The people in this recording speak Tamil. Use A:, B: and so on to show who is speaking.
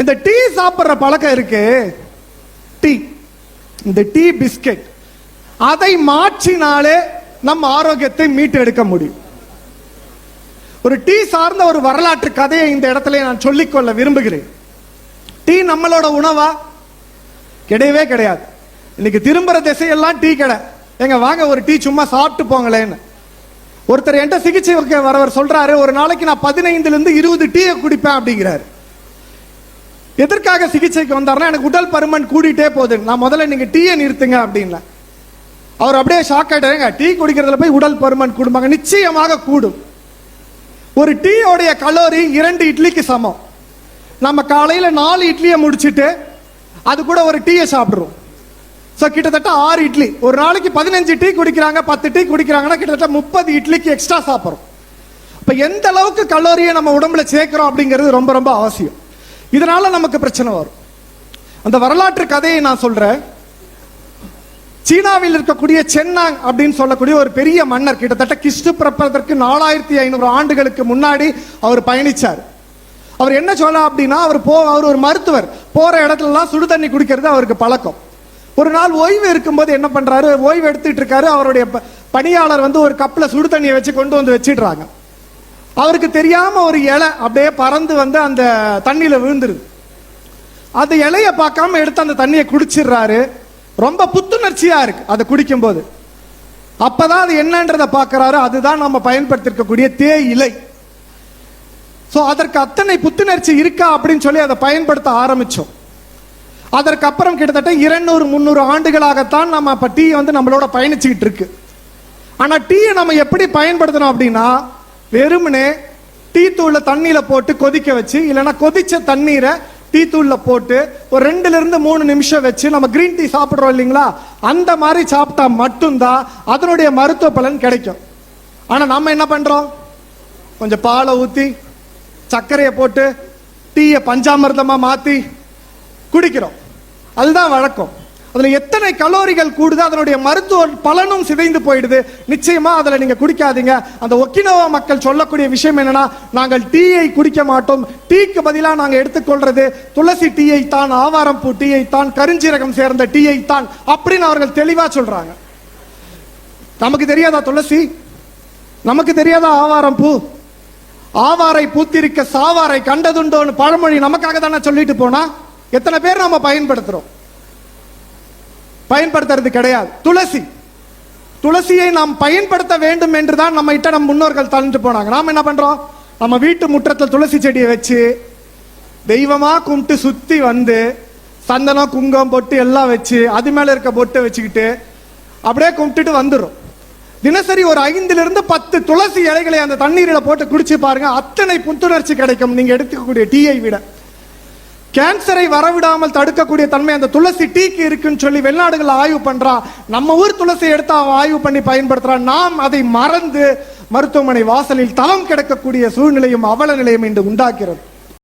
A: இந்த டீ சாப்பிட்ற பழக்கம் இருக்கு, டீ, இந்த டீ பிஸ்கெட், அதை மாற்றினாலே நம்ம ஆரோக்கியத்தை மீட்டு எடுக்க முடியும். ஒரு டீ சார்ந்த ஒரு வரலாற்று கதையை இந்த இடத்துல நான் சொல்லிக்கொள்ள விரும்புகிறேன். டீ நம்மளோட உணவா? கிடையவே கிடையாது. இன்னைக்கு திரும்புற திசையெல்லாம் டீ கடை. எங்க வாங்க ஒரு டீ சும்மா சாப்பிட்டு போங்களேன்னு. ஒருத்தர் என்கிட்ட சிகிச்சை வரவர் சொல்றாரு, ஒரு நாளைக்கு நான் 15 to 20 டீயை குடிப்பேன் அப்படிங்கிறாரு. எதற்காக சிகிச்சைக்கு வந்தாருன்னா, எனக்கு உடல் பருமன் கூடிட்டே போகுது, நான் முதல்ல நீங்க டீயை நிறுத்துங்க அப்படின்னா. அவர் அப்படியே ஷாக் ஆயிட்டாருங்க. டீ குடிக்கிறதுல போய் உடல் பருமன் கூடுமாங்க? நிச்சயமாக கூடும். ஒரு டீயோடைய கலோரி 2 இட்லிக்கு சமம். நம்ம காலையில 4 இட்லியை முடிச்சுட்டு அது கூட ஒரு டீயை சாப்பிடுறோம். கிட்டத்தட்ட 6 இட்லி. ஒரு நாளைக்கு 15 டீ குடிக்கிறாங்க, 10 டீ குடிக்கிறாங்கன்னா கிட்டத்தட்ட 30 இட்லிக்கு எக்ஸ்ட்ரா சாப்பிட்றோம். இப்ப எந்த அளவுக்கு கலோரியை நம்ம உடம்புல சேர்க்கிறோம் அப்படிங்கிறது ரொம்ப ரொம்ப அவசியம். இதனால நமக்கு பிரச்சனை வரும். அந்த வரலாற்று கதையை நான் சொல்றேன். சீனாவில் இருக்கக்கூடிய சென்னாங் அப்படின்னு சொல்லக்கூடிய ஒரு பெரிய மன்னர், கிட்டத்தட்ட கிறிஸ்து பிறப்பதற்கு 4500 ஆண்டுகளுக்கு முன்னாடி அவர் பயணிச்சார். அவர் என்ன சொல்ல அப்படின்னா, அவர் ஒரு மருத்துவர். போற இடத்துலலாம் சுடு தண்ணி குடிக்கிறது அவருக்கு பழக்கம். ஒரு நாள் ஓய்வு இருக்கும்போது என்ன பண்றாரு, ஓய்வு எடுத்துட்டு இருக்காரு. அவருடைய பணியாளர் ஒரு கப்ல சுடு தண்ணியை வச்சு கொண்டு வந்து வச்சிடுறாங்க. அவருக்கு தெரியாம ஒரு இலை அப்படியே பறந்து அந்த தண்ணியில விழுந்துருது. அந்த இலையை பார்க்காம எடுத்து அந்த தண்ணியை குடிச்சிடுறாரு. ரொம்ப புத்துணர்ச்சியா இருக்கு அதை குடிக்கும் போது. அப்பதான் அது என்னன்றதை பார்க்கிறாரு. அதுதான் நம்ம பயன்படுத்திருக்கக்கூடிய தேயிலை. அதற்கு அத்தனை புத்துணர்ச்சி இருக்கா அப்படின்னு சொல்லி அதை பயன்படுத்த ஆரம்பிச்சோம். அதற்கு அப்புறம் கிட்டத்தட்ட 200-300 ஆண்டுகளாகத்தான் நம்ம இப்ப டீ நம்மளோட பயணிச்சுக்கிட்டு இருக்கு. ஆனா டீயை நம்ம எப்படி பயன்படுத்தணும் அப்படின்னா, வெறுமனே டீ தூள்ல தண்ணியில போட்டு கொதிக்க வச்சு, இல்லைன்னா கொதிச்ச தண்ணீரை டீ தூள்ல போட்டு ஒரு 2 to 3 நிமிஷம் வச்சு நம்ம கிரீன் டீ சாப்பிடுறோம் இல்லைங்களா, அந்த மாதிரி சாப்பிட்டா மட்டும்தான் அதனுடைய மருத்துவ பலன் கிடைக்கும். ஆனா நம்ம என்ன பண்றோம், கொஞ்சம் பாலை ஊத்தி சர்க்கரையை போட்டு டீயை பஞ்சாமிர்தமா மாத்தி குடிக்கிறோம். அதுதான் வழக்கம். அதுல எத்தனை கலோரிகள் கூடுது, அதனுடைய மருத்துவ பலனும் சிதைந்து போயிடுது. நிச்சயமா அதுல நீங்க குடிக்காதீங்க. அந்த ஒக்கினோவா மக்கள் சொல்லக்கூடிய விஷயம் என்னன்னா, நாங்கள் டீயை குடிக்க மாட்டோம், டீக்கு பதிலா நாங்க எடுத்துக்கொள்றது துளசி டீயை தான், ஆவாரம் பூ டீயை தான், கருஞ்சீரகம் சேர்ந்த டீயை தான் அப்படின்னு அவர்கள் தெளிவா சொல்றாங்க. நமக்கு தெரியாதா துளசி? நமக்கு தெரியாதா ஆவாரம் பூ? ஆவாரை பூத்திருக்க சாவாரை கண்டதுண்டோன்னு பழமொழி நமக்காக தானே சொல்லிட்டு போனா. எத்தனை பேர் நம்ம பயன்படுத்துறோம்? பயன்படுத்துறது கிடையாது. துளசியை நாம் பயன்படுத்த வேண்டும் என்றுதான் நம்ம கிட்ட நம்ம முன்னோர்கள் தள்ளிட்டு போனாங்க. நாம என்ன பண்றோம், நம்ம வீட்டு முற்றத்தில் துளசி செடியை வச்சு தெய்வமா கும்பிட்டு சுத்தி சந்தனம் குங்குமம் பொட்டு எல்லாம் வச்சு அது மேல இருக்க பொட்டை வச்சுக்கிட்டு அப்படியே கும்பிட்டுட்டு வந்துடும். தினசரி ஒரு 5 to 10 துளசி இலைகளை அந்த தண்ணீரில் போட்டு குடிச்சு பாருங்க, அத்தனை புத்துணர்ச்சி கிடைக்கும் நீங்க எடுத்துக்கக்கூடிய டீயை விட. கேன்சரை வரவிடாமல் தடுக்கக்கூடிய தன்மை அந்த துளசி டீக்கு இருக்குன்னு சொல்லி வெளிநாடுகள் ஆய்வு பண்றா. நம்ம ஊர் துளசி எடுத்து ஆய்வு பண்ணி பயன்படுத்துறான். நாம் அதை மறந்து மருத்துவமனை வாசலில் தவம் கிடக்கக்கூடிய சூழ்நிலையும் அவல நிலையும் இன்று உண்டாக்கிறது.